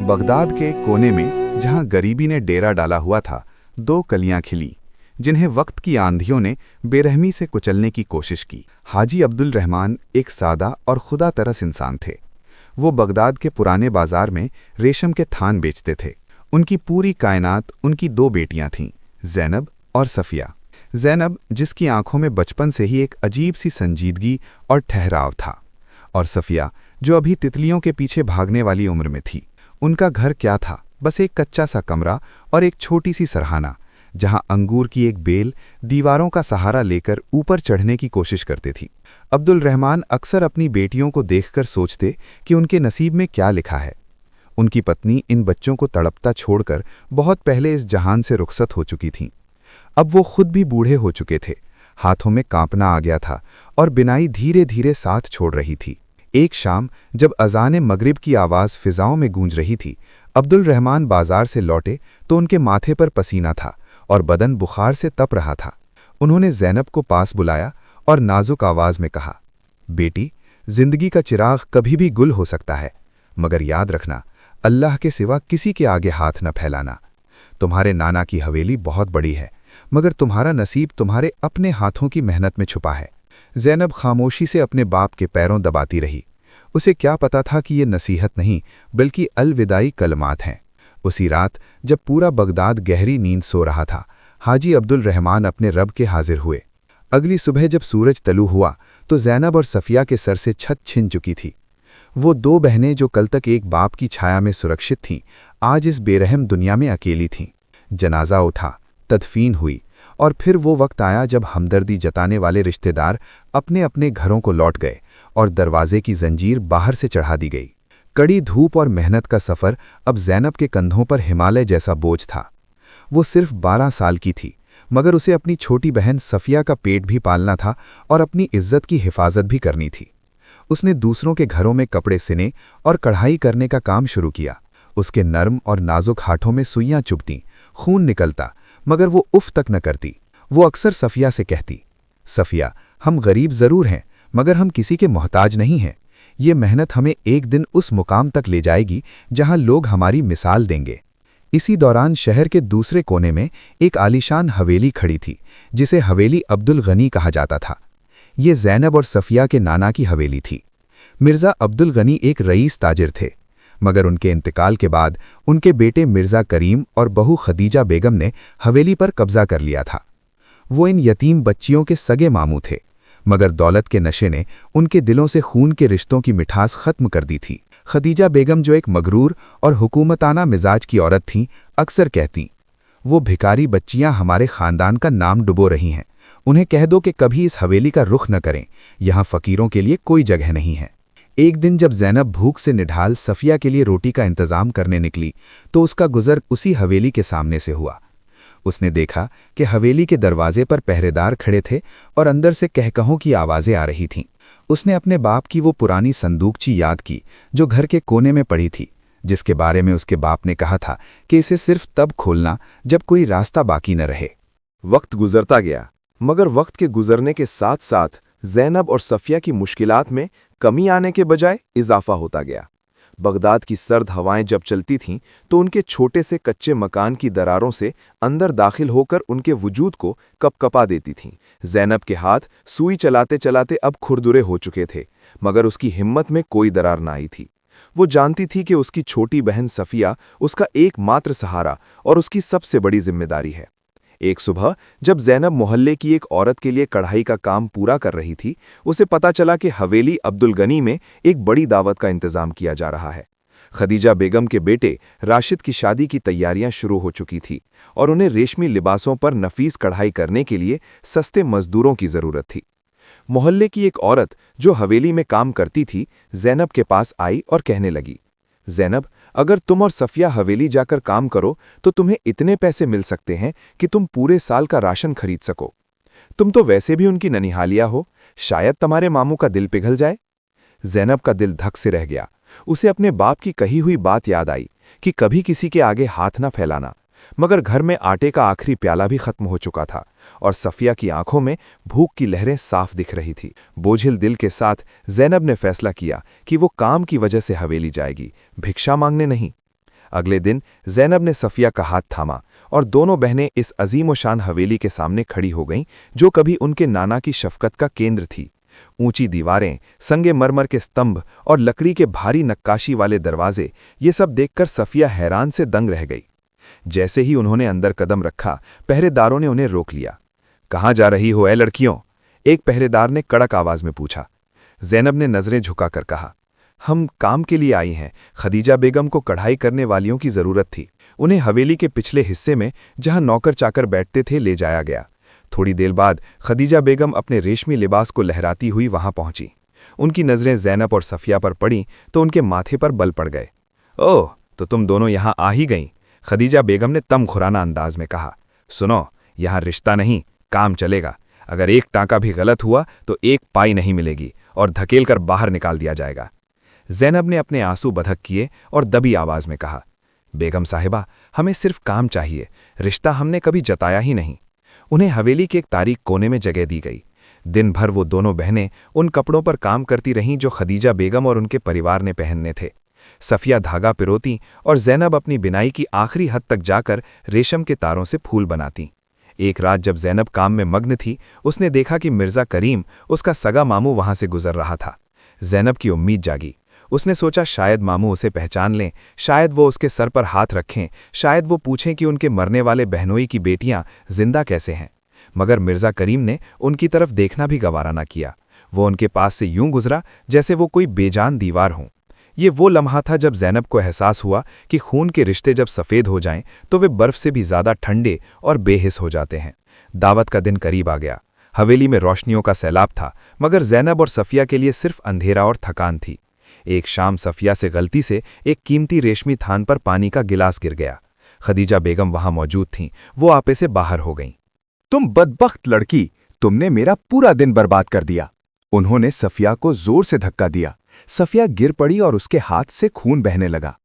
Baghdad के कोने में जहां गरीबी ने डेरा डाला हुआ था, दो कलियां खिली जिन्हें वक्त की आंधियों ने बेरहमी से कुचलने की कोशिश की। हाजी अब्दुल रहमान एक सादा और खुदा तरस इंसान थे। वो बगदाद के पुराने बाजार में रेशम के थान बेचते थे। उनकी पूरी कायनात उनकी दो बेटियां थीं, ज़ैनब और सफ़िया। ज़ैनब, जिसकी आंखों में बचपन से ही एक अजीब सी संजीदगी और ठहराव था, और सफ़िया, जो अभी तितलियों के पीछे भागने वाली उम्र में थी। उनका घर क्या था, बस एक कच्चा सा कमरा और एक छोटी सी सरहाना, जहां अंगूर की एक बेल दीवारों का सहारा लेकर ऊपर चढ़ने की कोशिश करती थी। अब्दुल रहमान अक्सर अपनी बेटियों को देखकर सोचते कि उनके नसीब में क्या लिखा है। उनकी पत्नी इन बच्चों को तड़पता छोड़कर बहुत पहले इस जहान से रुखसत हो चुकी थीं। अब वो खुद भी बूढ़े हो चुके थे, हाथों में कांपना आ गया था और बिनाई धीरे धीरे साथ छोड़ रही थी। एक शाम जब अज़ान मगरिब की आवाज़ फिजाओं में गूंज रही थी, अब्दुल रहमान बाजार से लौटे तो उनके माथे पर पसीना था और बदन बुखार से तप रहा था। उन्होंने ज़ैनब को पास बुलाया और नाजुक आवाज़ में कहा, बेटी, जिंदगी का चिराग कभी भी गुल हो सकता है, मगर याद रखना, अल्लाह के सिवा किसी के आगे हाथ न फैलाना। तुम्हारे नाना की हवेली बहुत बड़ी है, मगर तुम्हारा नसीब तुम्हारे अपने हाथों की मेहनत में छुपा है। ज़ैनब खामोशी से अपने बाप के पैरों दबाती रही। उसे क्या पता था कि ये नसीहत नहीं बल्कि अलविदाई कलमात हैं। उसी रात जब पूरा बगदाद गहरी नींद सो रहा था, हाजी अब्दुल रहमान अपने रब के हाजिर हुए। अगली सुबह जब सूरज तलू हुआ तो ज़ैनब और सफ़िया के सर से छत छिन चुकी थी। वो दो बहनें जो कल तक एक बाप की छाया में सुरक्षित थीं, आज इस बेरहम दुनिया में अकेली थीं। जनाजा उठा, तदफीन हुई, और फिर वो वक्त आया जब हमदर्दी जताने वाले रिश्तेदार अपने अपने घरों को लौट गए और दरवाजे की जंजीर बाहर से चढ़ा दी गई। कड़ी धूप और मेहनत का सफ़र अब ज़ैनब के कंधों पर हिमालय जैसा बोझ था। वो सिर्फ 12 साल की थी, मगर उसे अपनी छोटी बहन सफ़िया का पेट भी पालना था और अपनी इज्जत की हिफाजत भी करनी थी। उसने दूसरों के घरों में कपड़े सिने और कढ़ाई करने का काम शुरू किया। उसके नर्म और नाजुक हाथों में सुइयां चुभतीं, खून निकलता, मगर वो उफ तक न करती। वो अक्सर सफ़िया से कहती, सफ़िया, हम गरीब ज़रूर हैं, मगर हम किसी के मोहताज नहीं हैं। ये मेहनत हमें एक दिन उस मुकाम तक ले जाएगी जहां लोग हमारी मिसाल देंगे। इसी दौरान शहर के दूसरे कोने में एक आलीशान हवेली खड़ी थी, जिसे हवेली अब्दुल गनी कहा जाता था। ये ज़ैनब और सफ़िया के नाना की हवेली थी। मिर्ज़ा अब्दुल गनी एक रईस ताजिर थे, मगर उनके इंतकाल के बाद उनके बेटे मिर्ज़ा करीम और बहू खदीजा बेगम ने हवेली पर कब्जा कर लिया था। वो इन यतीम बच्चियों के सगे मामू थे, मगर दौलत के नशे ने उनके दिलों से खून के रिश्तों की मिठास खत्म कर दी थी। खदीजा बेगम, जो एक मगरूर और हुकूमताना मिजाज की औरत थीं, अक्सर कहती, वो भिकारी बच्चियां हमारे ख़ानदान का नाम डुबो रही हैं। उन्हें कह दो कि कभी इस हवेली का रुख न करें, यहाँ फ़कीरों के लिए कोई जगह नहीं है। एक दिन जब ज़ैनब भूख से निढाल सफ़िया के लिए रोटी का इंतज़ाम करने निकली तो उसका गुज़र उसी हवेली के सामने से हुआ। उसने देखा कि हवेली के दरवाजे पर पहरेदार खड़े थे और अंदर से कहकहों की आवाज़ें आ रही थीं। उसने अपने बाप की वो पुरानी संदूकची याद की जो घर के कोने में पड़ी थी, जिसके बारे में उसके बाप ने कहा था कि इसे सिर्फ तब खोलना जब कोई रास्ता बाकी न रहे। वक्त गुजरता गया, मगर वक्त के गुजरने के साथ साथ ज़ैनब और सफ़िया की मुश्किलात में कमी आने के बजाय इजाफा होता गया। बगदाद की सर्द हवाएं जब चलती थीं तो उनके छोटे से कच्चे मकान की दरारों से अंदर दाखिल होकर उनके वजूद को कपकपा देती थीं। ज़ैनब के हाथ सुई चलाते चलाते अब खुरदुरे हो चुके थे, मगर उसकी हिम्मत में कोई दरार न आई थी। वो जानती थी कि उसकी छोटी बहन सफ़िया उसका एकमात्र सहारा और उसकी सबसे बड़ी जिम्मेदारी है। एक सुबह जब ज़ैनब मोहल्ले की एक औरत के लिए कढ़ाई का काम पूरा कर रही थी, उसे पता चला कि हवेली अब्दुल गनी में एक बड़ी दावत का इंतज़ाम किया जा रहा है। खदीजा बेगम के बेटे राशिद की शादी की तैयारियां शुरू हो चुकी थी और उन्हें रेशमी लिबासों पर नफीस कढ़ाई करने के लिए सस्ते मजदूरों की ज़रूरत थी। मोहल्ले की एक औरत जो हवेली में काम करती थी, ज़ैनब के पास आई और कहने लगी, ज़ैनब, अगर तुम और सफ़िया हवेली जाकर काम करो तो तुम्हें इतने पैसे मिल सकते हैं कि तुम पूरे साल का राशन खरीद सको। तुम तो वैसे भी उनकी ननिहालिया हो, शायद तुम्हारे मामू का दिल पिघल जाए। ज़ैनब का दिल धक से रह गया। उसे अपने बाप की कही हुई बात याद आई कि कभी किसी के आगे हाथ न फैलाना, मगर घर में आटे का आखिरी प्याला भी खत्म हो चुका था और सफ़िया की आंखों में भूख की लहरें साफ दिख रही थी। बोझिल दिल के साथ ज़ैनब ने फैसला किया कि वो काम की वजह से हवेली जाएगी, भिक्षा मांगने नहीं। अगले दिन ज़ैनब ने सफ़िया का हाथ थामा और दोनों बहनें इस अजीम व शान हवेली के सामने खड़ी हो गईं जो कभी उनके नाना की शफ़क़त का केंद्र थी। ऊंची दीवारें, संगे मरमर के स्तंभ और लकड़ी के भारी नक्काशी वाले दरवाजे, ये सब देखकर सफ़िया हैरान से दंग रह गई। जैसे ही उन्होंने अंदर कदम रखा, पहरेदारों ने उन्हें रोक लिया। कहाँ जा रही हो ऐ लड़कियों? एक पहरेदार ने कड़क आवाज में पूछा। ज़ैनब ने नजरें झुकाकर कहा, हम काम के लिए आई हैं। खदीजा बेगम को कढ़ाई करने वालियों की जरूरत थी। उन्हें हवेली के पिछले हिस्से में जहां नौकर चाकर बैठते थे ले जाया गया। थोड़ी देर बाद खदीजा बेगम अपने रेशमी लिबास को लहराती हुई वहां पहुंची। उनकी नजरें ज़ैनब और सफ़िया पर पड़ी तो उनके माथे पर बल पड़ गए। ओह, तो तुम दोनों यहां आ ही गईं। खदीजा बेगम ने तमखुराना अंदाज में कहा। सुनो, यहां रिश्ता नहीं, काम चलेगा। अगर एक टाँका भी गलत हुआ तो एक पाई नहीं मिलेगी और धकेल कर बाहर निकाल दिया जाएगा। ज़ैनब ने अपने आंसू बधक किए और दबी आवाज में कहा, बेगम साहिबा, हमें सिर्फ काम चाहिए, रिश्ता हमने कभी जताया ही नहीं। उन्हें हवेली के एक तारीख कोने में जगह दी गई। दिन भर वो दोनों बहनें उन कपड़ों पर काम करती रहीं जो खदीजा बेगम और उनके परिवार ने पहनने थे। सफ़िया धागा पिरोती और ज़ैनब अपनी बिनाई की आखिरी हद तक जाकर रेशम के तारों से फूल बनाती। एक रात जब ज़ैनब काम में मग्न थी, उसने देखा कि मिर्ज़ा करीम, उसका सगा मामू, वहां से गुजर रहा था। ज़ैनब की उम्मीद जागी। उसने सोचा शायद मामू उसे पहचान लें, शायद वो उसके सर पर हाथ रखें, शायद वो पूछें कि उनके मरने वाले बहनोई की बेटियां जिंदा कैसे हैं। मगर मिर्ज़ा करीम ने उनकी तरफ देखना भी गवारा न किया। वो उनके पास से यूं गुजरा जैसे वो कोई बेजान दीवार हों। ये वो लम्हा था जब ज़ैनब को एहसास हुआ कि खून के रिश्ते जब सफ़ेद हो जाएं तो वे बर्फ़ से भी ज़्यादा ठंडे और बेहिस हो जाते हैं। दावत का दिन करीब आ गया। हवेली में रोशनियों का सैलाब था, मगर ज़ैनब और सफ़िया के लिए सिर्फ अंधेरा और थकान थी। एक शाम सफ़िया से गलती से एक कीमती रेशमी थान पर पानी का गिलास गिर गया। खदीजा बेगम वहां मौजूद थीं। वो आपे से बाहर हो गईं। तुम बदबख्त लड़की, तुमने मेरा पूरा दिन बर्बाद कर दिया। उन्होंने सफ़िया को जोर से धक्का दिया। सफ़िया गिर पड़ी और उसके हाथ से खून बहने लगा।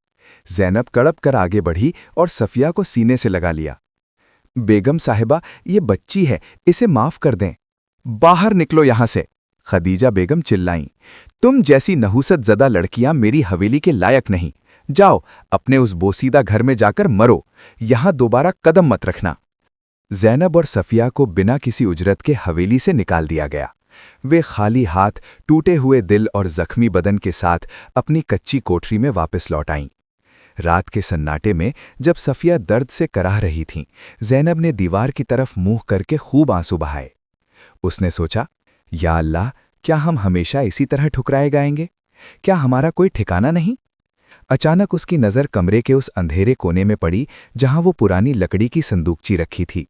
ज़ैनब कड़प कर आगे बढ़ी और सफ़िया को सीने से लगा लिया। बेगम साहिबा, ये बच्ची है, इसे माफ कर दें। बाहर निकलो यहां से, खदीजा बेगम चिल्लाईं। तुम जैसी नहुसत ज़दा लड़कियां मेरी हवेली के लायक नहीं। जाओ, अपने उस बोसीदा घर में जाकर मरो, यहां दोबारा कदम मत रखना। ज़ैनब और सफ़िया को बिना किसी उजरत के हवेली से निकाल दिया गया। वे खाली हाथ, टूटे हुए दिल और जख्मी बदन के साथ अपनी कच्ची कोठरी में वापस लौट आईं। रात के सन्नाटे में जब सफ़िया दर्द से कराह रही थीं, ज़ैनब ने दीवार की तरफ मुंह करके खूब आंसू बहाए। उसने सोचा, या अल्लाह, क्या हम हमेशा इसी तरह ठुकराए गाएंगे? क्या हमारा कोई ठिकाना नहीं? अचानक उसकी नज़र कमरे के उस अंधेरे कोने में पड़ी जहां वो पुरानी लकड़ी की संदूकची रखी थी।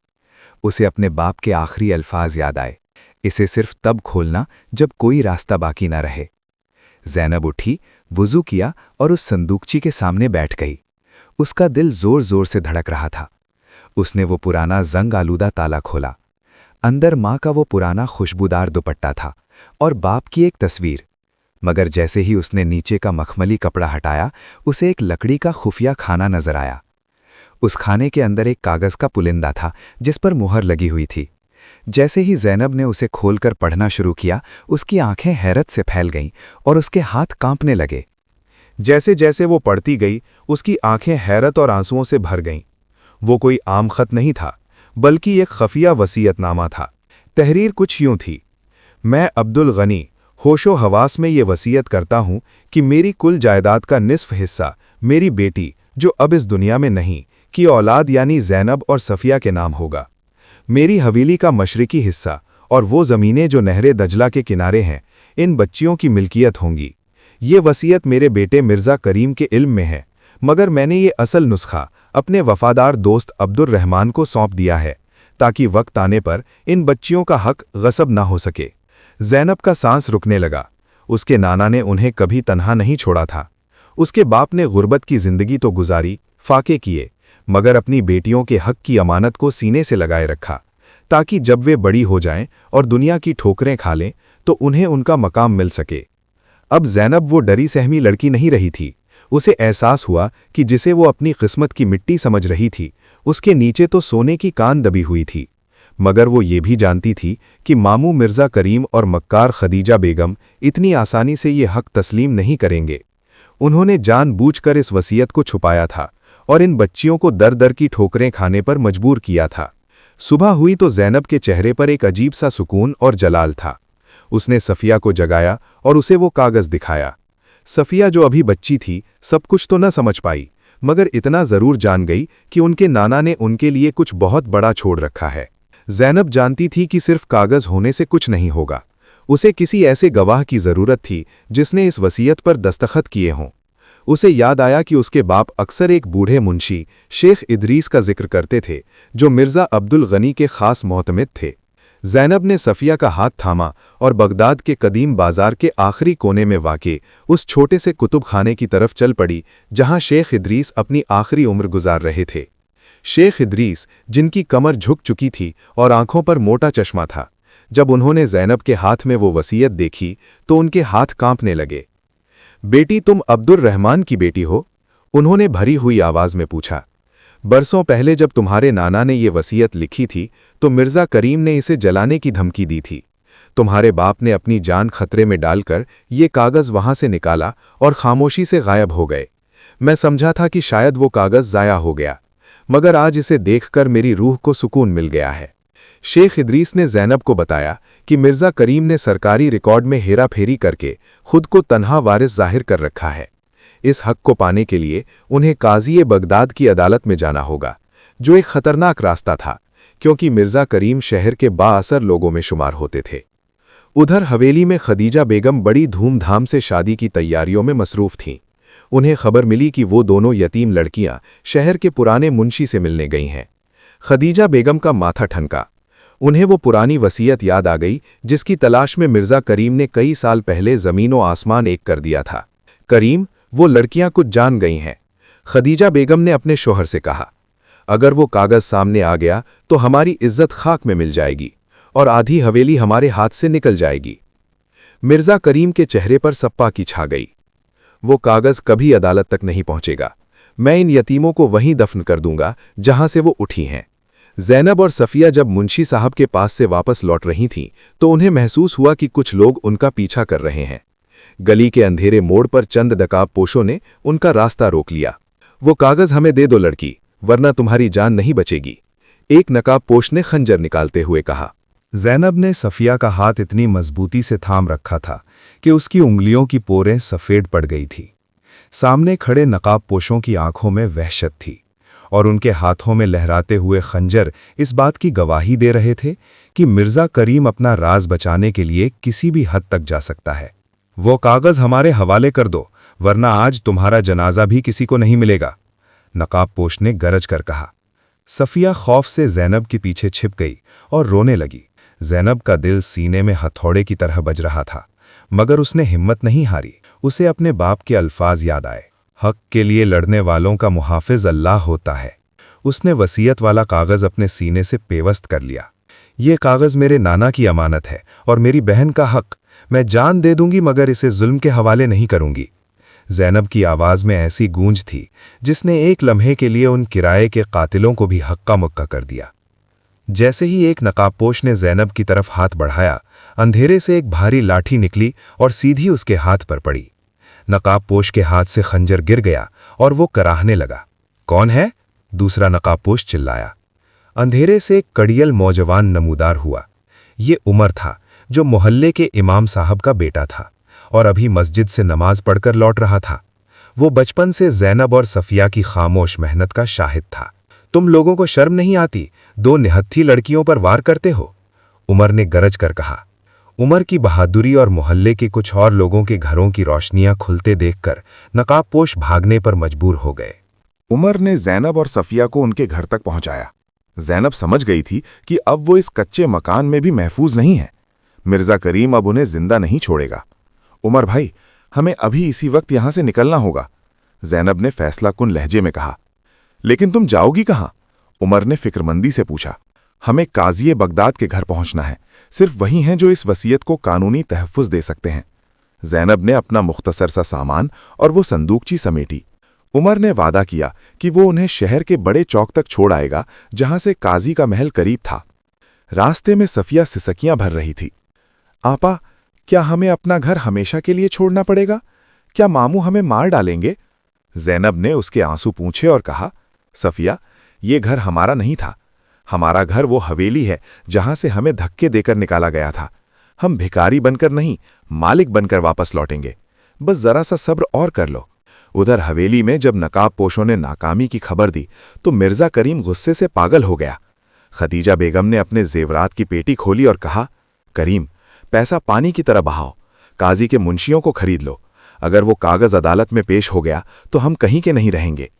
उसे अपने बाप के आखिरी अल्फाज याद आए, इसे सिर्फ तब खोलना जब कोई रास्ता बाकी ना रहे। ज़ैनब उठी, वुज़ू किया और उस संदूकची के सामने बैठ गई। उसका दिल जोर जोर से धड़क रहा था। उसने वो पुराना जंग आलूदा ताला खोला। अंदर माँ का वो पुराना खुशबूदार दुपट्टा था और बाप की एक तस्वीर। मगर जैसे ही उसने नीचे का मखमली कपड़ा हटाया, उसे एक लकड़ी का खुफिया खाना नजर आया। उस खाने के अंदर एक कागज़ का पुलिंदा था जिस पर मुहर लगी हुई थी। जैसे ही ज़ैनब ने उसे खोलकर पढ़ना शुरू किया, उसकी आंखें हैरत से फैल गईं और उसके हाथ कांपने लगे। जैसे जैसे वो पढ़ती गई, उसकी आंखें हैरत और आंसुओं से भर गईं। वो कोई आम खत नहीं था, बल्कि एक खफिया वसीयतनामा था। तहरीर कुछ यूं थी, मैं अब्दुल गनी होशो हवास में ये वसीयत करता हूं कि मेरी कुल जायदाद का निस्फ हिस्सा मेरी बेटी, जो अब इस दुनिया में नहीं, की औलाद यानी ज़ैनब और सफ़िया के नाम होगा। मेरी हवेली का मशरिकी हिस्सा और वो ज़मीनें जो नहरे दजला के किनारे हैं, इन बच्चियों की मिल्कियत होंगी। ये वसीयत मेरे बेटे मिर्ज़ा करीम के इल्म में है, मगर मैंने ये असल नुस्खा अपने वफ़ादार दोस्त अब्दुल रहमान को सौंप दिया है, ताकि वक्त आने पर इन बच्चियों का हक गसब ना हो सके। ज़ैनब का सांस रुकने लगा। उसके नाना ने उन्हें कभी तन्हा नहीं छोड़ा था। उसके बाप ने गुर्बत की जिंदगी तो गुजारी, फाके किए, मगर अपनी बेटियों के हक की अमानत को सीने से लगाए रखा, ताकि जब वे बड़ी हो जाएं और दुनिया की ठोकरें खा लें तो उन्हें उनका मकाम मिल सके। अब ज़ैनब वो डरी सहमी लड़की नहीं रही थी। उसे एहसास हुआ कि जिसे वो अपनी किस्मत की मिट्टी समझ रही थी, उसके नीचे तो सोने की कान दबी हुई थी। मगर वो ये भी जानती थी कि मामू मिर्ज़ा करीम और मक्कार खदीजा बेगम इतनी आसानी से ये हक तस्लीम नहीं करेंगे। उन्होंने जानबूझकर इस वसीयत को छुपाया था और इन बच्चियों को दर दर की ठोकरें खाने पर मजबूर किया था। सुबह हुई तो ज़ैनब के चेहरे पर एक अजीब सा सुकून और जलाल था। उसने सफ़िया को जगाया और उसे वो कागज़ दिखाया। सफ़िया जो अभी बच्ची थी, सब कुछ तो न समझ पाई, मगर इतना ज़रूर जान गई कि उनके नाना ने उनके लिए कुछ बहुत बड़ा छोड़ रखा है। ज़ैनब जानती थी कि सिर्फ कागज़ होने से कुछ नहीं होगा। उसे किसी ऐसे गवाह की ज़रूरत थी जिसने इस वसीयत पर दस्तखत किए हों। उसे याद आया कि उसके बाप अक्सर एक बूढ़े मुंशी शेख इदरीस का जिक्र करते थे, जो मिर्ज़ा अब्दुल गनी के ख़ास मोहतमिद थे। ज़ैनब ने सफ़िया का हाथ थामा और बगदाद के कदीम बाजार के आखिरी कोने में वाक़े उस छोटे से कुतुब खाने की तरफ चल पड़ी जहां शेख इदरीस अपनी आखिरी उम्र गुजार रहे थे। शेख इदरीस, जिनकी कमर झुक चुकी थी और आंखों पर मोटा चश्मा था, जब उन्होंने ज़ैनब के हाथ में वो वसीयत देखी तो उनके हाथ कांपने लगे। बेटी, तुम अब्दुल रहमान की बेटी हो? उन्होंने भरी हुई आवाज़ में पूछा। बरसों पहले जब तुम्हारे नाना ने ये वसीयत लिखी थी तो मिर्ज़ा करीम ने इसे जलाने की धमकी दी थी। तुम्हारे बाप ने अपनी जान खतरे में डालकर ये कागज़ वहां से निकाला और खामोशी से गायब हो गए। मैं समझा था कि शायद वो कागज़ ज़ाया हो गया, मगर आज इसे देखकर मेरी रूह को सुकून मिल गया है। शेख इदरीस ने ज़ैनब को बताया कि मिर्ज़ा करीम ने सरकारी रिकॉर्ड में हेरा फेरी करके खुद को तन्हा वारिस जाहिर कर रखा है। इस हक को पाने के लिए उन्हें काज़ी बगदाद की अदालत में जाना होगा, जो एक खतरनाक रास्ता था, क्योंकि मिर्ज़ा करीम शहर के बाअसर लोगों में शुमार होते थे। उधर हवेली में खदीजा बेगम बड़ी धूमधाम से शादी की तैयारियों में मसरूफ़ थीं। उन्हें खबर मिली कि वो दोनों यतीम लड़कियां शहर के पुराने मुंशी से मिलने गई हैं। खदीजा बेगम का माथा ठनका। उन्हें वो पुरानी वसीयत याद आ गई जिसकी तलाश में मिर्ज़ा करीम ने कई साल पहले ज़मीन व आसमान एक कर दिया था। करीम, वो लड़कियां कुछ जान गई हैं। खदीजा बेगम ने अपने शोहर से कहा, अगर वो कागज़ सामने आ गया तो हमारी इज्जत खाक में मिल जाएगी और आधी हवेली हमारे हाथ से निकल जाएगी। मिर्ज़ा करीम के चेहरे पर सप्पा की छा गई। वो कागज़ कभी अदालत तक नहीं पहुंचेगा। मैं इन यतीमों को वहीं दफन कर दूंगा जहां से वो उठी हैं। ज़ैनब और सफ़िया जब मुंशी साहब के पास से वापस लौट रही थीं तो उन्हें महसूस हुआ कि कुछ लोग उनका पीछा कर रहे हैं। गली के अंधेरे मोड़ पर चंद नकाबपोशों ने उनका रास्ता रोक लिया। वो कागज़ हमें दे दो लड़की, वरना तुम्हारी जान नहीं बचेगी, एक नकाबपोश ने खंजर निकालते हुए कहा। ज़ैनब ने सफ़िया का हाथ इतनी मजबूती से थाम रखा था कि उसकी उंगलियों की पोरें सफ़ेद पड़ गई थी। सामने खड़े नकाबपोशों की आंखों में वहशत थी और उनके हाथों में लहराते हुए खंजर इस बात की गवाही दे रहे थे कि मिर्ज़ा करीम अपना राज बचाने के लिए किसी भी हद तक जा सकता है। वो कागज़ हमारे हवाले कर दो, वरना आज तुम्हारा जनाजा भी किसी को नहीं मिलेगा, नकाबपोश ने गरज कर कहा। सफ़िया खौफ से ज़ैनब के पीछे छिप गई और रोने लगी। ज़ैनब का दिल सीने में हथौड़े की तरह बज रहा था, मगर उसने हिम्मत नहीं हारी। उसे अपने बाप के अल्फाज याद आए, हक के लिए लड़ने वालों का मुहाफिज अल्लाह होता है। उसने वसीयत वाला कागज़ अपने सीने से पेवस्त कर लिया। ये कागज़ मेरे नाना की अमानत है और मेरी बहन का हक। मैं जान दे दूंगी मगर इसे जुल्म के हवाले नहीं करूंगी। ज़ैनब की आवाज़ में ऐसी गूंज थी जिसने एक लम्हे के लिए उन किराए के कातिलों को भी हक्का मुक्का कर दिया। जैसे ही एक नकाबपोश ने ज़ैनब की तरफ हाथ बढ़ाया, अंधेरे से एक भारी लाठी निकली और सीधी उसके हाथ पर पड़ी। नकाबपोश के हाथ से खंजर गिर गया और वो कराहने लगा। कौन है? दूसरा नकाबपोश चिल्लाया। अंधेरे से एक कड़ियल नौजवान नमूदार हुआ। ये उमर था, जो मोहल्ले के इमाम साहब का बेटा था और अभी मस्जिद से नमाज पढ़कर लौट रहा था। वो बचपन से ज़ैनब और सफ़िया की खामोश मेहनत का शाहिद था। तुम लोगों को शर्म नहीं आती? दो निहत्थी लड़कियों पर वार करते हो, उमर ने गरज कर कहा। उमर की बहादुरी और मोहल्ले के कुछ और लोगों के घरों की रोशनियां खुलते देखकर नकाबपोश भागने पर मजबूर हो गए। उमर ने ज़ैनब और सफ़िया को उनके घर तक पहुंचाया। ज़ैनब समझ गई थी कि अब वो इस कच्चे मकान में भी महफूज नहीं है। मिर्ज़ा करीम अब उन्हें जिंदा नहीं छोड़ेगा। उमर भाई, हमें अभी इसी वक्त यहां से निकलना होगा, ज़ैनब ने फैसलाकुन लहजे में कहा। लेकिन तुम जाओगी कहां? उमर ने फिक्रमंदी से पूछा। हमें काज़ी बगदाद के घर पहुंचना है। सिर्फ वही हैं जो इस वसीयत को कानूनी तहफ़्फ़ुज़ दे सकते हैं। ज़ैनब ने अपना मुख्तसर सा सामान और वो संदूकची समेटी। उमर ने वादा किया कि वो उन्हें शहर के बड़े चौक तक छोड़ आएगा जहां से काजी का महल करीब था। रास्ते में सफ़िया सिसकियां भर रही थी। आपा, क्या हमें अपना घर हमेशा के लिए छोड़ना पड़ेगा? क्या मामू हमें मार डालेंगे? जैनब ने उसके आंसू पूंछे और कहा, सफिया, ये घर हमारा नहीं था। हमारा घर वो हवेली है जहां से हमें धक्के देकर निकाला गया था। हम भिखारी बनकर नहीं, मालिक बनकर वापस लौटेंगे। बस जरा सा सब्र और कर लो। उधर हवेली में जब नकाबपोशों ने नाकामी की खबर दी तो मिर्जा करीम गुस्से से पागल हो गया। खदीजा बेगम ने अपने जेवरात की पेटी खोली और कहा, करीम, पैसा पानी की तरह बहाओ, काजी के मुंशियों को खरीद लो। अगर वो कागज अदालत में पेश हो गया तो हम कहीं के नहीं रहेंगे।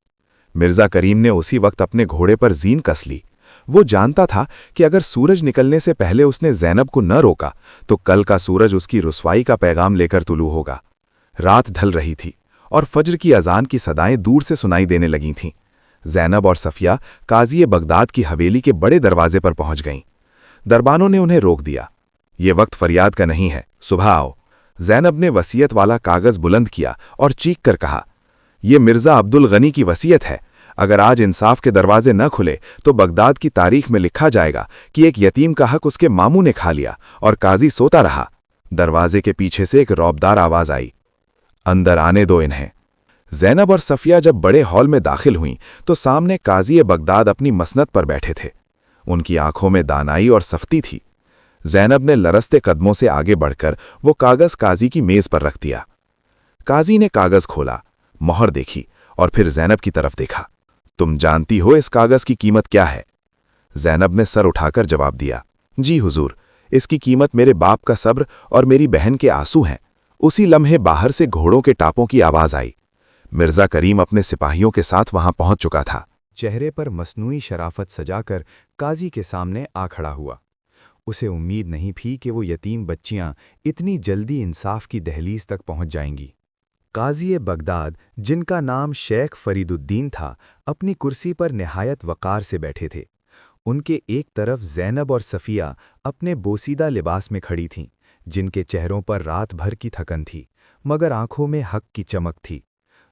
मिर्जा करीम ने उसी वक्त अपने घोड़े पर जीन कस ली। वो जानता था कि अगर सूरज निकलने से पहले उसने जैनब को न रोका तो कल का सूरज उसकी रुसवाई का पैगाम लेकर तुलू होगा। रात ढल रही थी और फज्र की अजान की सदाएं दूर से सुनाई देने लगी थीं। जैनब और सफिया काजी बगदाद की हवेली के बड़े दरवाजे पर पहुंच गईं। दरबानों ने उन्हें रोक दिया। ये वक्त फरियाद का नहीं है, सुबह आओ। जैनब ने वसीयत वाला कागज बुलंद किया और चीख कर कहा, यह मिर्जा अब्दुल गनी की वसीयत है। अगर आज इंसाफ के दरवाजे न खुले तो बगदाद की तारीख में लिखा जाएगा कि एक यतीम का हक उसके मामू ने खा लिया और काजी सोता रहा। दरवाजे के पीछे से एक रौबदार आवाज आई, अंदर आने दो इन्हें। जैनब और सफिया जब बड़े हॉल में दाखिल हुईं तो सामने काजी बगदाद अपनी मसनद पर बैठे थे। उनकी आंखों में दानाई और सख्ती थी। जैनब ने लरसते कदमों से आगे बढ़कर वो कागज काजी की मेज पर रख दिया। काजी ने कागज खोला, मोहर देखी और फिर जैनब की तरफ देखा। तुम जानती हो इस कागज की कीमत क्या है? जैनब ने सर उठाकर जवाब दिया, जी हुजूर, इसकी कीमत मेरे बाप का सब्र और मेरी बहन के आंसू हैं। उसी लम्हे बाहर से घोड़ों के टापों की आवाज आई। मिर्जा करीम अपने सिपाहियों के साथ वहां पहुंच चुका था। चेहरे पर मसनूई शराफत सजाकर काजी के सामने आ खड़ा हुआ। उसे उम्मीद नहीं थी कि वो यतीम बच्चियां इतनी जल्दी इंसाफ की दहलीज तक पहुंच जाएंगी। काजी बगदाद, जिनका नाम शेख फरीदुद्दीन था, अपनी कुर्सी पर निहायत वक़ार से बैठे थे। उनके एक तरफ जैनब और सफिया अपने बोसीदा लिबास में खड़ी थीं, जिनके चेहरों पर रात भर की थकन थी, मगर आंखों में हक की चमक थी।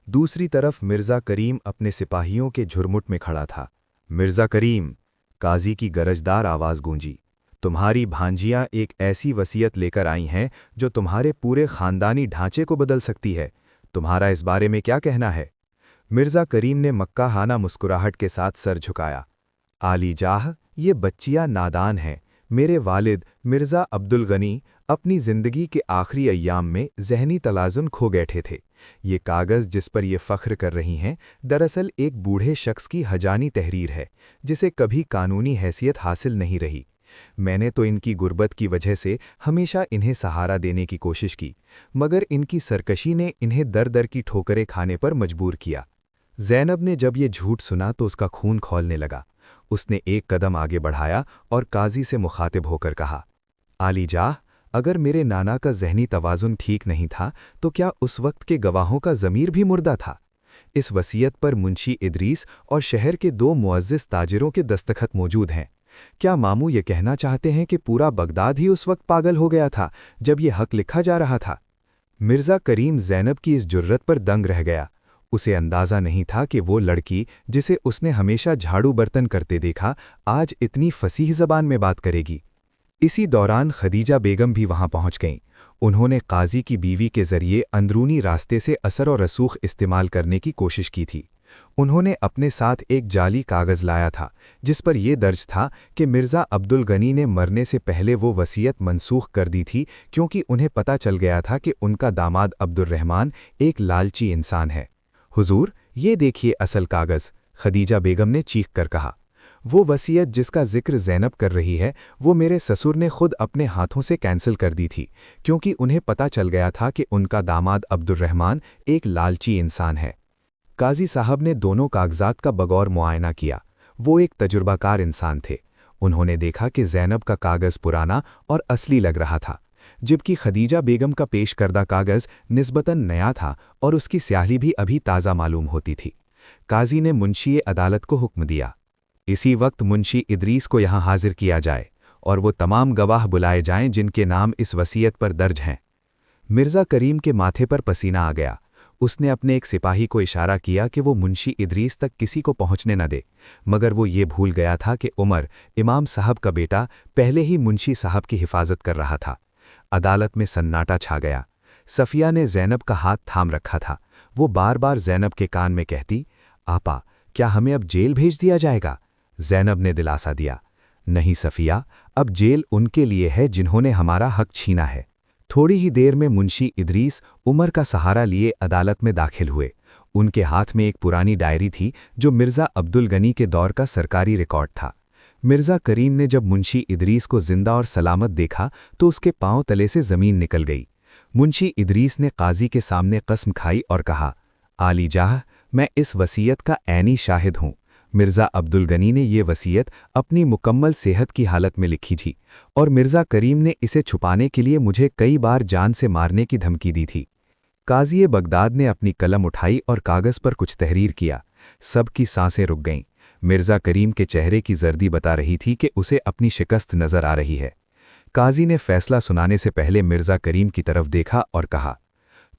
दूसरी तरफ मिर्जा करीम अपने सिपाहियों के झुरमुट में खड़ा था। मिर्जा करीम, काजी की गरजदार आवाज़ गूंजी, तुम्हारी भांजियां एक ऐसी वसीयत लेकर आई हैं जो तुम्हारे पूरे खानदानी ढांचे को बदल सकती है। तुम्हारा इस बारे में क्या कहना है? मिर्जा करीम ने मक्काहाना मुस्कुराहट के साथ सर झुकाया। आली जाह, ये बच्चियां नादान हैं। मेरे वालिद मिर्जा अब्दुल गनी अपनी जिंदगी के आखिरी अय्याम में ज़हनी तलाज़ुन खो बैठे थे। ये कागज़ जिस पर ये फ़ख्र कर रही हैं, दरअसल एक बूढ़े शख्स की हजानी तहरीर है, जिसे कभी कानूनी हैसियत हासिल नहीं रही। मैंने तो इनकी गुर्बत की वजह से हमेशा इन्हें सहारा देने की कोशिश की, मगर इनकी सरकशी ने इन्हें दर दर की ठोकरें खाने पर मजबूर किया। जैनब ने जब ये झूठ सुना तो उसका खून खौलने लगा। उसने एक कदम आगे बढ़ाया और काजी से मुखातिब होकर कहा, आली जाह, अगर मेरे नाना का ज़हनी तवाज़ुन ठीक नहीं था तो क्या उस वक्त के गवाहों का ज़मीर भी मुर्दा था? इस वसीयत पर मुंशी इदरीस और शहर के 2 मुअज़्ज़िज़ ताजिरों के दस्तखत मौजूद हैं। क्या मामू ये कहना चाहते हैं कि पूरा बगदाद ही उस वक्त पागल हो गया था जब ये हक लिखा जा रहा था? मिर्ज़ा करीम जैनब की इस जुर्रत पर दंग रह गया। उसे अंदाज़ा नहीं था कि वो लड़की जिसे उसने हमेशा झाड़ू बर्तन करते देखा, आज इतनी फसीह ज़बान में बात करेगी। इसी दौरान खदीजा बेगम भी वहां पहुंच गईं। उन्होंने काजी की बीवी के जरिए अंदरूनी रास्ते से असर और रसूख इस्तेमाल करने की कोशिश की थी। उन्होंने अपने साथ एक जाली कागज़ लाया था जिस पर यह दर्ज था कि मिर्ज़ा अब्दुल गनी ने मरने से पहले वो वसीयत मनसूख कर दी थी, क्योंकि उन्हें पता चल गया था कि उनका दामाद अब्दुर्रहमान एक लालची इंसान है। हुजूर, ये देखिए असल कागज़, खदीजा बेगम ने चीख कर कहा। वो वसीयत जिसका जिक्र जैनब कर रही है, वो मेरे ससुर ने खुद अपने हाथों से कैंसिल कर दी थी, क्योंकि उन्हें पता चल गया था कि उनका दामाद अब्दुर्रहमान एक लालची इंसान है। काजी साहब ने दोनों कागजात का बगौर मुआयना किया। वो एक तजुर्बाकार इंसान थे। उन्होंने देखा कि जैनब का कागज़ पुराना और असली लग रहा था, जबकि खदीजा बेगम का पेश करदा कागज़ निस्बतन नया था और उसकी स्याही भी अभी ताज़ा मालूम होती थी। काजी ने मुंशी अदालत को हुक्म दिया, इसी वक्त मुंशी इदरीस को यहाँ हाजिर किया जाए और वो तमाम गवाह बुलाए जाएं जिनके नाम इस वसीयत पर दर्ज हैं। मिर्ज़ा करीम के माथे पर पसीना आ गया। उसने अपने एक सिपाही को इशारा किया कि वो मुंशी इदरीस तक किसी को पहुंचने न दे, मगर वो ये भूल गया था कि उमर, इमाम साहब का बेटा, पहले ही मुंशी साहब की हिफाजत कर रहा था। अदालत में सन्नाटा छा गया। सफिया ने जैनब का हाथ थाम रखा था। वो बार बार ज़ैनब के कान में कहती, आपा, क्या हमें अब जेल भेज दिया जाएगा? ज़ैनब ने दिलासा दिया, नहीं सफ़िया, अब जेल उनके लिए है जिन्होंने हमारा हक छीना है। थोड़ी ही देर में मुंशी इदरीस उमर का सहारा लिए अदालत में दाखिल हुए। उनके हाथ में एक पुरानी डायरी थी जो मिर्ज़ा अब्दुल गनी के दौर का सरकारी रिकॉर्ड था। मिर्ज़ा करीम ने जब मुंशी इदरीस को जिंदा और सलामत देखा तो उसके पांव तले से ज़मीन निकल गई। मुंशी इदरीस ने काजी के सामने कसम खाई और कहा, आली जाह, मैं इस वसीयत का ऐनी शाहिद हूँ। मिर्ज़ा अब्दुल गनी ने ये वसीयत अपनी मुकम्मल सेहत की हालत में लिखी थी और मिर्ज़ा करीम ने इसे छुपाने के लिए मुझे कई बार जान से मारने की धमकी दी थी। काज़ी बगदाद ने अपनी कलम उठाई और कागज़ पर कुछ तहरीर किया। सबकी सांसें रुक गईं। मिर्ज़ा करीम के चेहरे की जर्दी बता रही थी कि उसे अपनी शिकस्त नज़र आ रही है। काज़ी ने फैसला सुनाने से पहले मिर्ज़ा करीम की तरफ देखा और कहा,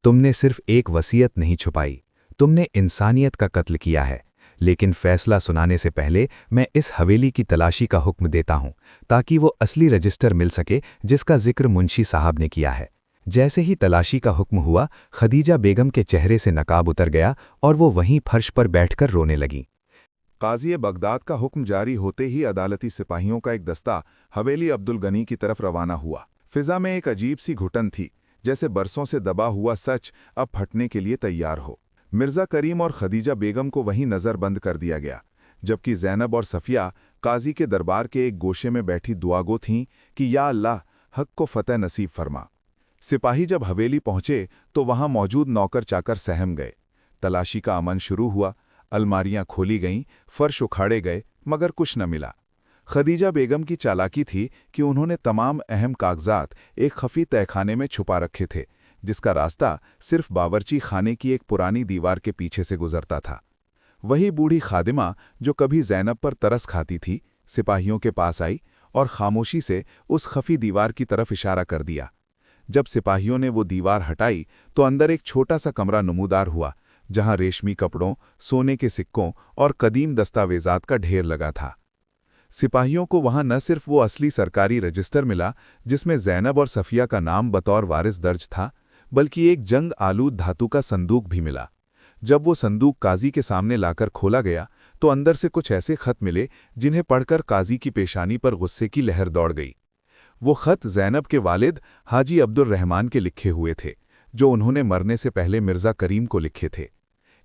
तुमने सिर्फ एक वसीयत नहीं छुपाई, तुमने इंसानियत का कत्ल किया है। लेकिन फैसला सुनाने से पहले मैं इस हवेली की तलाशी का हुक्म देता हूं ताकि वो असली रजिस्टर मिल सके जिसका जिक्र मुंशी साहब ने किया है। जैसे ही तलाशी का हुक्म हुआ, खदीजा बेगम के चेहरे से नकाब उतर गया और वो वहीं फर्श पर बैठकर रोने लगी। काज़ी बगदाद का हुक्म जारी होते ही अदालती सिपाहियों का एक दस्ता हवेली अब्दुल गनी की तरफ रवाना हुआ। फिजा में एक अजीब सी घुटन थी, जैसे बरसों से दबा हुआ सच अब फटने के लिए तैयार हो। मिर्ज़ा करीम और खदीजा बेगम को वहीं नज़रबंद कर दिया गया, जबकि ज़ैनब और सफ़िया काजी के दरबार के एक गोशे में बैठी दुआगो थीं कि या अल्लाह, हक को फ़तह नसीब फरमा। सिपाही जब हवेली पहुंचे तो वहां मौजूद नौकर चाकर सहम गए। तलाशी का अमन शुरू हुआ। अलमारियां खोली गईं, फर्श उखाड़े गए, मगर कुछ न मिला। खदीजा बेगम की चालाकी थी कि उन्होंने तमाम अहम कागजात एक खफी तहखाने में छुपा रखे थे, जिसका रास्ता सिर्फ बावर्ची खाने की एक पुरानी दीवार के पीछे से गुजरता था। वही बूढ़ी खादिमा जो कभी ज़ैनब पर तरस खाती थी, सिपाहियों के पास आई और खामोशी से उस खफी दीवार की तरफ इशारा कर दिया। जब सिपाहियों ने वो दीवार हटाई तो अंदर एक छोटा सा कमरा नमूदार हुआ, जहां रेशमी कपड़ों, सोने के सिक्कों और कदीम दस्तावेजात का ढेर लगा था। सिपाहियों को वहां न सिर्फ वो असली सरकारी रजिस्टर मिला जिसमें ज़ैनब और सफ़िया का नाम बतौर वारिस दर्ज था, बल्कि एक जंग आलूद धातु का संदूक भी मिला। जब वो संदूक काजी के सामने लाकर खोला गया तो अंदर से कुछ ऐसे खत मिले जिन्हें पढ़कर काजी की पेशानी पर गुस्से की लहर दौड़ गई। वो खत ज़ैनब के वालिद हाजी अब्दुल रहमान के लिखे हुए थे, जो उन्होंने मरने से पहले मिर्ज़ा करीम को लिखे थे।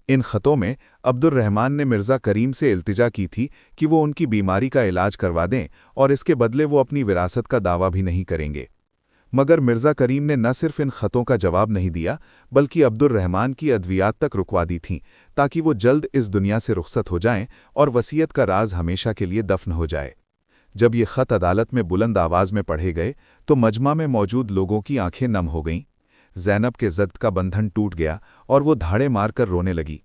इन खतों में अब्दुल रहमान ने मिर्ज़ा करीम से इल्तिजा की थी कि वो उनकी बीमारी का इलाज करवा दें और इसके बदले वो अपनी विरासत का दावा भी नहीं करेंगे। मगर मिर्ज़ा करीम ने न सिर्फ इन खतों का जवाब नहीं दिया, बल्कि अब्दुल रहमान की अद्वियात तक रुकवा दी थीं ताकि वो जल्द इस दुनिया से रुखसत हो जाएं और वसीयत का राज हमेशा के लिए दफन हो जाए। जब ये खत अदालत में बुलंद आवाज़ में पढ़े गए तो मजमा में मौजूद लोगों की आंखें नम हो गईं। ज़ैनब के ज़ब्त का बंधन टूट गया और वो धाड़े मारकर रोने लगी।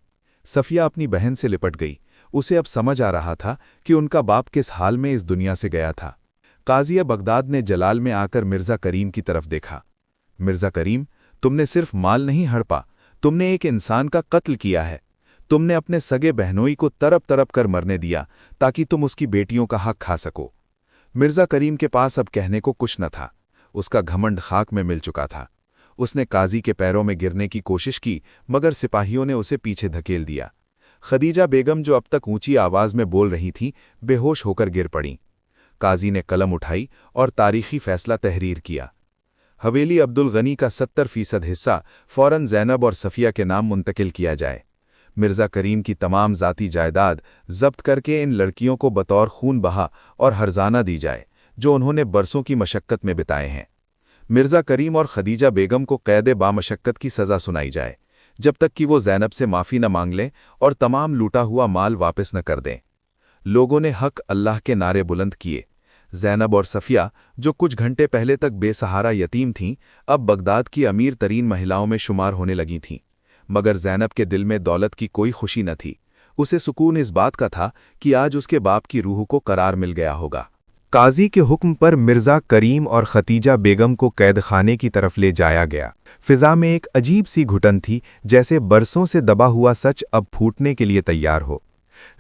सफ़िया अपनी बहन से लिपट गई। उसे अब समझ आ रहा था कि उनका बाप किस हाल में इस दुनिया से गया था। काज़ी बगदाद ने जलाल में आकर मिर्ज़ा करीम की तरफ देखा। मिर्ज़ा करीम, तुमने सिर्फ माल नहीं हड़पा, तुमने एक इंसान का कत्ल किया है। तुमने अपने सगे बहनोई को तरप तरप कर मरने दिया ताकि तुम उसकी बेटियों का हक खा सको। मिर्ज़ा करीम के पास अब कहने को कुछ न था। उसका घमंड खाक में मिल चुका था। उसने काजी के पैरों में गिरने की कोशिश की, मगर सिपाहियों ने उसे पीछे धकेल दिया। खदीजा बेगम, जो अब तक ऊंची आवाज़ में बोल रही थी, बेहोश होकर गिर पड़ी। काजी ने कलम उठाई और तारीखी फैसला तहरीर किया। हवेली अब्दुल गनी का 70% हिस्सा फ़ौरन ज़ैनब और सफ़िया के नाम मुंतकिल किया जाए। मिर्ज़ा करीम की तमाम ज़ाती जायदाद ज़ब्त करके इन लड़कियों को बतौर खून बहा और हर्जाना दी जाए जो उन्होंने बरसों की मशक्क़त में बिताए हैं। मिर्ज़ा करीम और खदीजा बेगम को कैद बामशक्क़त की सज़ा सुनाई जाए, जब तक कि वो ज़ैनब से माफ़ी न मांग लें और तमाम लूटा हुआ माल वापस न कर दें। लोगों ने हक अल्लाह के नारे बुलंद किए। ज़ैनब और सफ़िया, जो कुछ घंटे पहले तक बेसहारा यतीम थीं, अब बगदाद की अमीर तरीन महिलाओं में शुमार होने लगी थीं। मगर ज़ैनब के दिल में दौलत की कोई खुशी न थी। उसे सुकून इस बात का था कि आज उसके बाप की रूह को करार मिल गया होगा। काजी के हुक्म पर मिर्ज़ा करीम और खतीजा बेगम को कैदखाने की तरफ ले जाया गया। फिजा में एक अजीब सी घुटन थी, जैसे बरसों से दबा हुआ सच अब फूटने के लिए तैयार हो।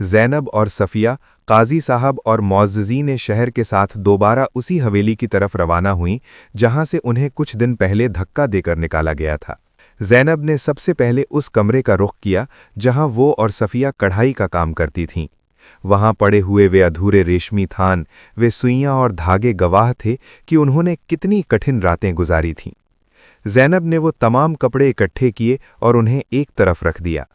ज़ैनब और सफ़िया, काजी साहब और मुअज़्ज़िज़ीन शहर के साथ दोबारा उसी हवेली की तरफ रवाना हुईं जहां से उन्हें कुछ दिन पहले धक्का देकर निकाला गया था। ज़ैनब ने सबसे पहले उस कमरे का रुख किया जहां वो और सफ़िया कढ़ाई का काम करती थीं। वहां पड़े हुए वे अधूरे रेशमी थान, वे सुइयां और धागे गवाह थे कि उन्होंने कितनी कठिन रातें गुजारी थीं। ज़ैनब ने वो तमाम कपड़े इकट्ठे किए और उन्हें एक तरफ रख दिया।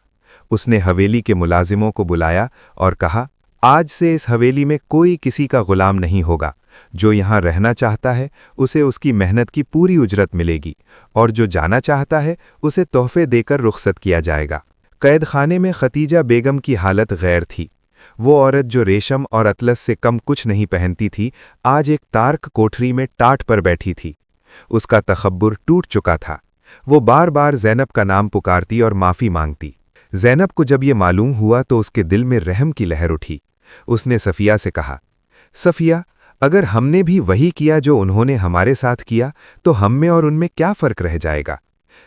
उसने हवेली के मुलाजिमों को बुलाया और कहा, आज से इस हवेली में कोई किसी का गुलाम नहीं होगा। जो यहाँ रहना चाहता है उसे उसकी मेहनत की पूरी उजरत मिलेगी, और जो जाना चाहता है उसे तोहफे देकर रुखसत किया जाएगा। कैद खाने में खतीजा बेगम की हालत गैर थी। वो औरत जो रेशम और अतलस से कम कुछ नहीं पहनती थी, आज एक तार्क कोठरी में टाट पर बैठी थी। उसका तखब्बुर टूट चुका था। वो बार बार ज़ैनब का नाम पुकारती और माफ़ी मांगती। ज़ैनब को जब ये मालूम हुआ तो उसके दिल में रहम की लहर उठी। उसने सफ़िया से कहा, सफ़िया, अगर हमने भी वही किया जो उन्होंने हमारे साथ किया तो हम में और उनमें क्या फ़र्क रह जाएगा।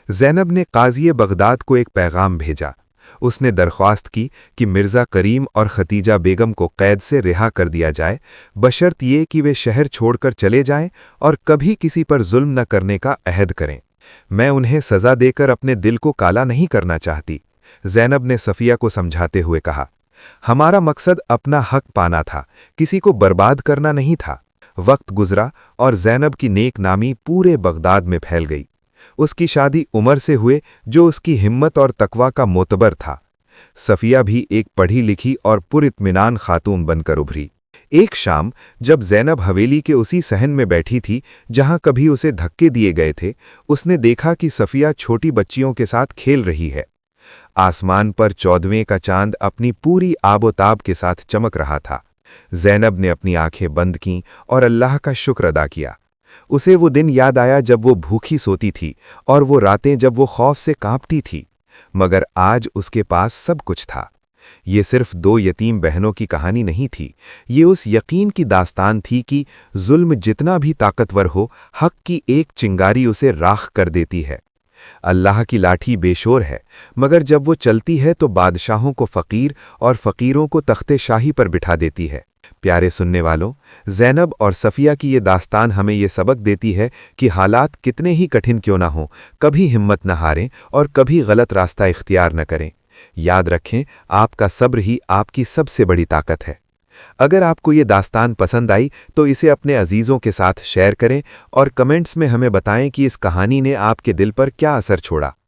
ज़ैनब ने काज़ी बगदाद को एक पैगाम भेजा। उसने दरख्वास्त की कि मिर्ज़ा करीम और खतीजा बेगम को कैद से रिहा कर दिया जाए, बशर्त ये कि वे शहर छोड़कर चले जाएं और कभी किसी पर जुल्म न करने का अहद करें। मैं उन्हें सज़ा देकर अपने दिल को काला नहीं करना चाहती। ज़ैनब ने सफ़िया को समझाते हुए कहा, हमारा मकसद अपना हक पाना था, किसी को बर्बाद करना नहीं था। वक्त गुजरा और ज़ैनब की नेक नामी पूरे बगदाद में फैल गई। उसकी शादी उमर से हुए, जो उसकी हिम्मत और तकवा का मोतबर था। सफ़िया भी एक पढ़ी लिखी और पुरित्मिनान खातून बनकर उभरी। एक शाम जब ज़ैनब हवेली के उसी सहन में बैठी थी जहां कभी उसे धक्के दिए गए थे, उसने देखा कि सफ़िया छोटी बच्चियों के साथ खेल रही है। आसमान पर 14वें का चांद अपनी पूरी आबोताब के साथ चमक रहा था। ज़ैनब ने अपनी आंखें बंद कीं और अल्लाह का शुक्र अदा किया। उसे वो दिन याद आया जब वो भूखी सोती थी और वो रातें जब वो खौफ से कांपती थी। मगर आज उसके पास सब कुछ था। ये सिर्फ 2 यतीम बहनों की कहानी नहीं थी, ये उस यकीन की दास्तान थी कि जुल्म जितना भी ताकतवर हो, हक की एक चिंगारी उसे राख कर देती है। अल्लाह की लाठी बेशोर है, मगर जब वो चलती है तो बादशाहों को फ़कीर और फ़कीरों को तख्ते शाही पर बिठा देती है। प्यारे सुनने वालों, ज़ैनब और सफ़िया की ये दास्तान हमें ये सबक देती है कि हालात कितने ही कठिन क्यों ना हों, कभी हिम्मत न हारें और कभी गलत रास्ता इख्तियार न करें। याद रखें, आपका सब्र ही आपकी सबसे बड़ी ताकत है। अगर आपको ये दास्तान पसंद आई तो इसे अपने अजीज़ों के साथ शेयर करें और कमेंट्स में हमें बताएं कि इस कहानी ने आपके दिल पर क्या असर छोड़ा।